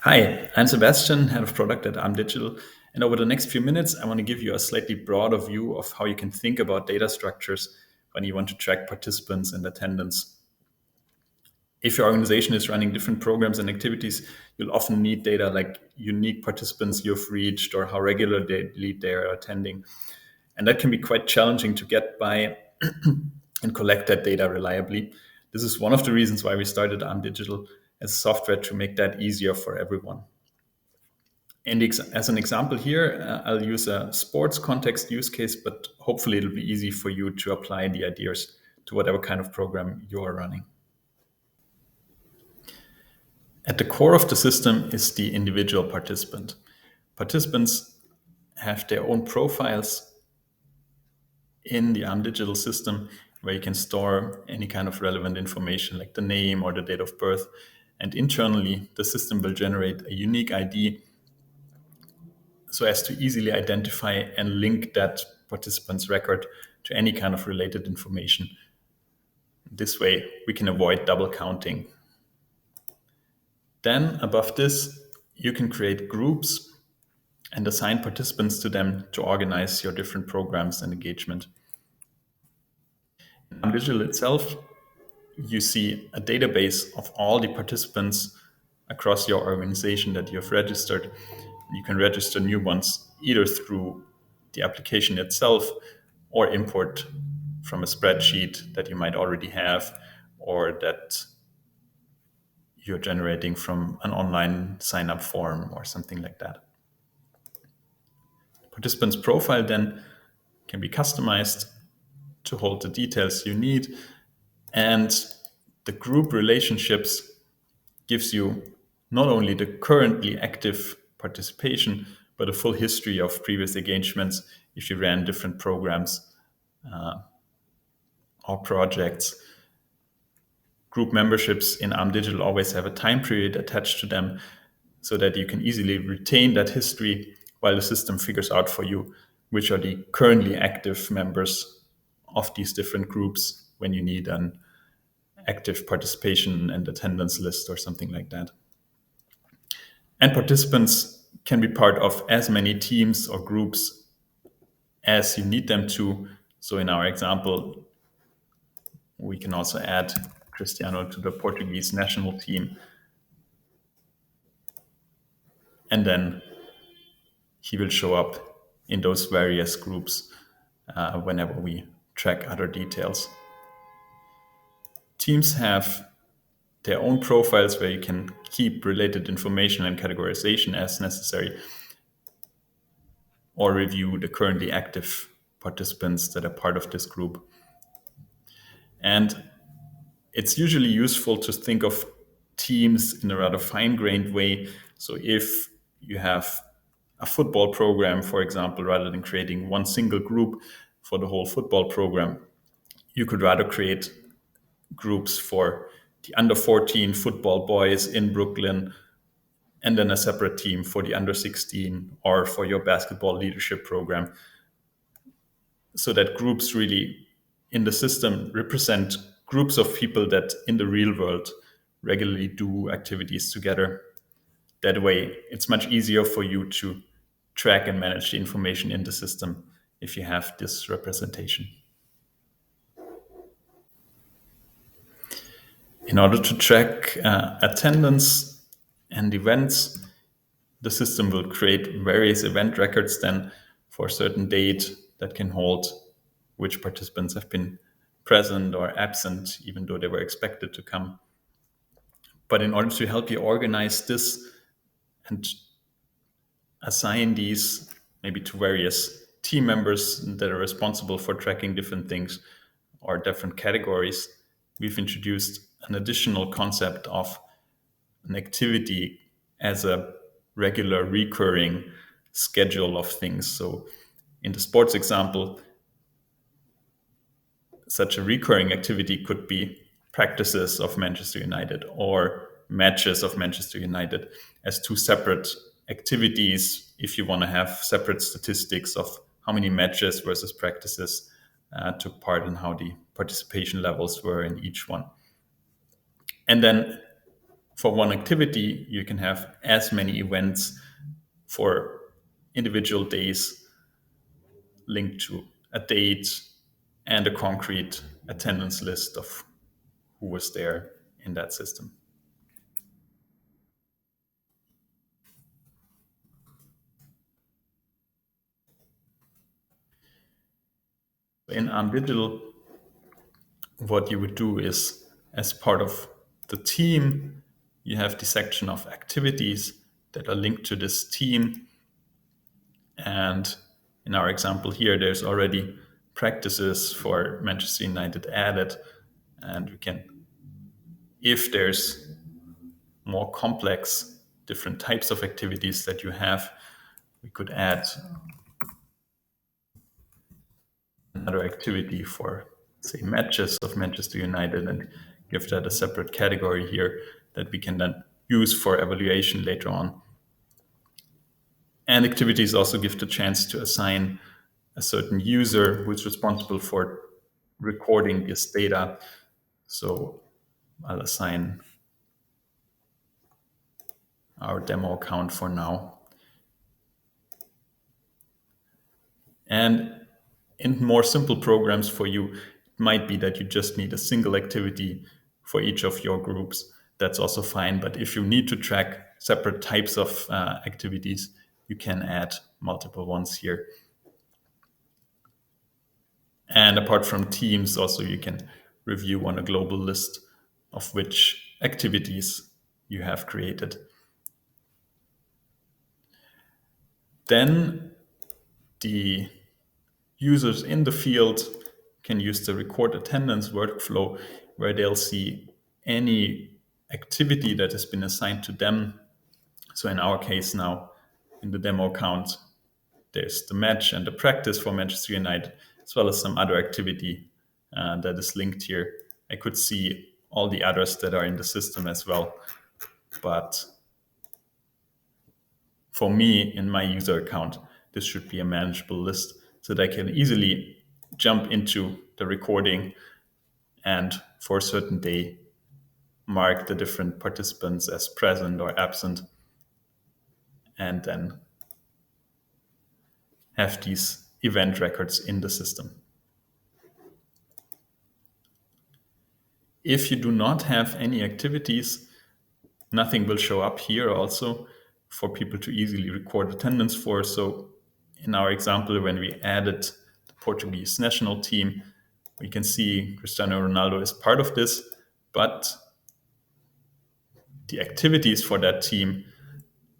Hi, I'm Sebastian, head of product at Arm Digital. And over the next few minutes, I want to give you a slightly broader view of how you can think about data structures when you want to track participants and attendance. If your organization is running different programs and activities, you'll often need data like unique participants you've reached or how regularly they are attending. And that can be quite challenging to get by and collect that data reliably. This is one of the reasons why we started Arm Digital as software to make that easier for everyone. And as an example here, I'll use a sports context use case, but hopefully it'll be easy for you to apply the ideas to whatever kind of program you're running. At the core of the system is the individual participant. Participants have their own profiles in the Arm Digital system where you can store any kind of relevant information like the name or the date of birth. And internally, the system will generate a unique ID so as to easily identify and link that participant's record to any kind of related information. This way, we can avoid double counting. Then, above this, you can create groups and assign participants to them to organize your different programs and engagement. In Digital itself, you see a database of all the participants across your organization that you have registered. You can register new ones either through the application itself or import from a spreadsheet that you might already have or that you're generating from an online sign up form or something like that. Participant's profile then can be customized to hold the details you need, and the group relationships gives you not only the currently active participation, but a full history of previous engagements if you ran different programs or projects. Group memberships in Arm Digital always have a time period attached to them so that you can easily retain that history while the system figures out for you which are the currently active members of these different groups when you need an active participation and attendance list or something like that. And participants can be part of as many teams or groups as you need them to. So in our example, we can also add Cristiano to the Portuguese national team. And then he will show up in those various groups whenever we track other details. Teams have their own profiles where you can keep related information and categorization as necessary, or review the currently active participants that are part of this group. And it's usually useful to think of teams in a rather fine-grained way. So if you have a football program, for example, rather than creating one single group for the whole football program, you could rather create groups for the under 14 football boys in Brooklyn, and then a separate team for the under 16 or for your basketball leadership program, so that groups really in the system represent groups of people that in the real world regularly do activities together. That way, it's much easier for you to track and manage the information in the system if you have this representation. In order to track attendance and events, the system will create various event records then for a certain date that can hold which participants have been present or absent, even though they were expected to come. But in order to help you organize this and assign these maybe to various team members that are responsible for tracking different things or different categories, we've introduced an additional concept of an activity as a regular recurring schedule of things. So in the sports example, such a recurring activity could be practices of Manchester United or matches of Manchester United as two separate activities if you want to have separate statistics of how many matches versus practices took part and how the participation levels were in each one. And then for one activity, you can have as many events for individual days linked to a date and a concrete attendance list of who was there in that system. In Arm Digital, what you would do is, as part of the team, you have the section of activities that are linked to this team. And in our example here, there's already practices for Manchester United added. And we can, if there's more complex, different types of activities that you have, we could add another activity for, say, matches of Manchester United and give that a separate category here that we can then use for evaluation later on. And activities also give the chance to assign a certain user who is responsible for recording this data. So I'll assign our demo account for now. And in more simple programs for you, it might be that you just need a single activity for each of your groups. That's also fine. But if you need to track separate types of activities, you can add multiple ones here. And apart from teams, also you can review on a global list of which activities you have created. Then the users in the field can use the record attendance workflow, where they'll see any activity that has been assigned to them. So in our case now, in the demo account, there's the match and the practice for Manchester United, as well as some other activity that is linked here. I could see all the others that are in the system as well. But for me, in my user account, this should be a manageable list so that I can easily jump into the recording and for a certain day mark the different participants as present or absent, and then have these event records in the system. If you do not have any activities, nothing will show up here also for people to easily record attendance for. So in our example, when we added the Portuguese national team, we can see Cristiano Ronaldo is part of this, but the activities for that team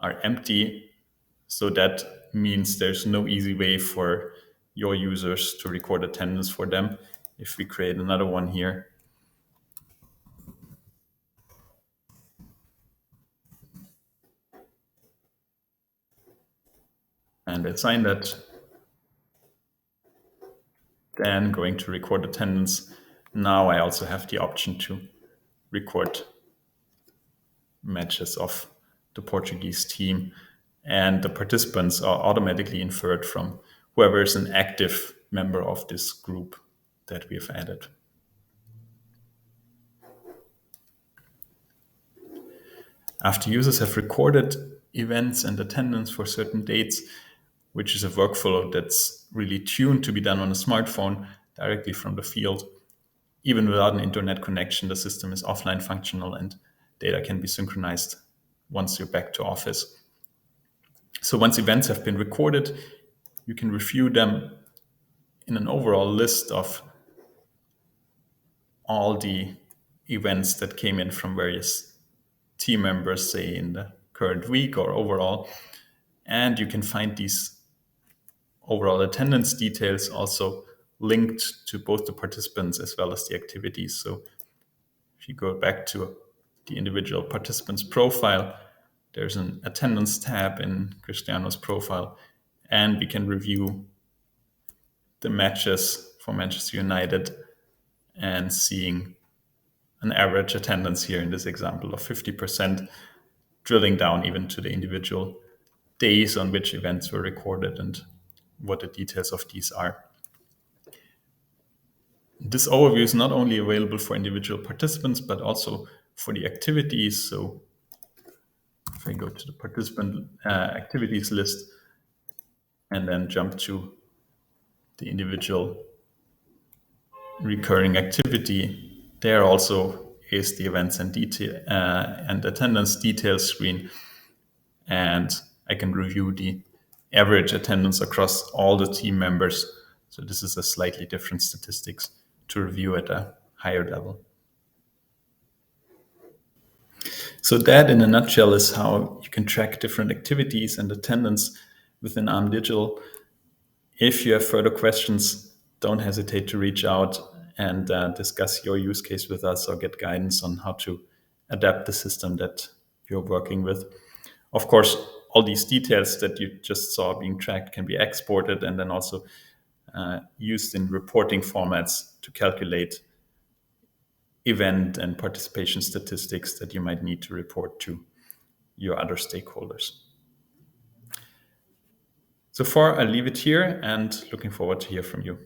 are empty. So that means there's no easy way for your users to record attendance for them. If we create another one here, and assign that, then going to record attendance. Now I also have the option to record matches of the Portuguese team, and the participants are automatically inferred from whoever is an active member of this group that we have added. After users have recorded events and attendance for certain dates, which is a workflow that's really tuned to be done on a smartphone directly from the field, even without an internet connection, the system is offline functional and data can be synchronized once you're back to office. So once events have been recorded, you can review them in an overall list of all the events that came in from various team members, say in the current week or overall. And you can find these overall attendance details also linked to both the participants as well as the activities. So if you go back to the individual participant's profile, there's an attendance tab in Cristiano's profile, and we can review the matches for Manchester United and seeing an average attendance here in this example of 50%, drilling down even to the individual days on which events were recorded and what the details of these are. This overview is not only available for individual participants, but also for the activities. So if I go to the participant activities list and then jump to the individual recurring activity, there also is the events and detail and attendance details screen, and I can review the average attendance across all the team members. So this is a slightly different statistics to review at a higher level. So that, in a nutshell, is how you can track different activities and attendance within Arm Digital. If you have further questions, don't hesitate to reach out and discuss your use case with us or get guidance on how to adapt the system that you're working with. Of course, all these details that you just saw being tracked can be exported and then also used in reporting formats to calculate event and participation statistics that you might need to report to your other stakeholders. So far, I'll leave it here and looking forward to hear from you.